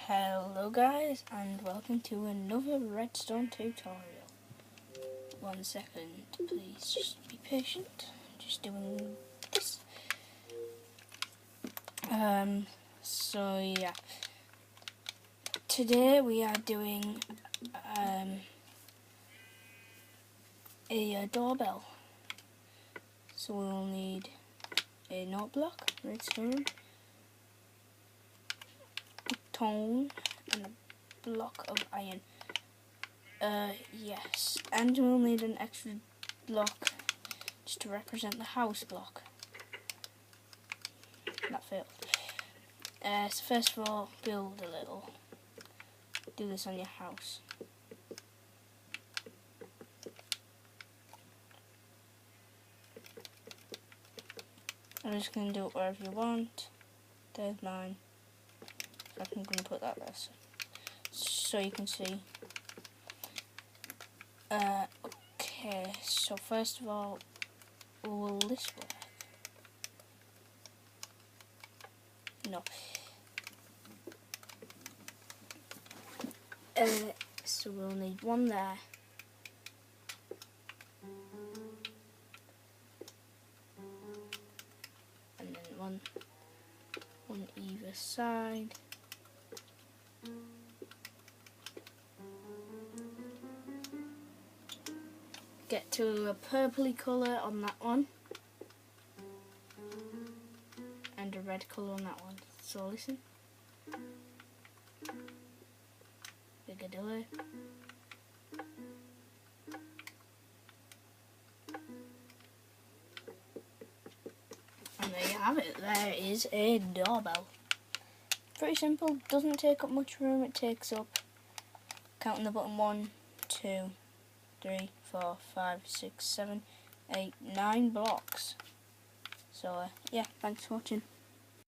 Hello guys, and welcome to another redstone tutorial. 1 second, please just be patient. Just doing this. So yeah. Today we are doing a doorbell. So we'll need a note block, redstone, stone, and a block of iron. Yes, and we'll need an extra block just to represent the house block. That failed. So first of all, build a little. Do this on your house. I'm just going to do it wherever you want. There's mine. I'm going to put that there so you can see. Okay, so first of all, will this work? No. So we'll need one there. And then one on either side. Get to a purpley colour on that one. And a red colour on that one. So listen. Bigadillo. And there you have it. There is a doorbell. Pretty simple. Doesn't take up much room. It takes up, counting the bottom, 1, 2, 3, 4, 5, 6, 7, 8, 9 blocks. So yeah, thanks for watching.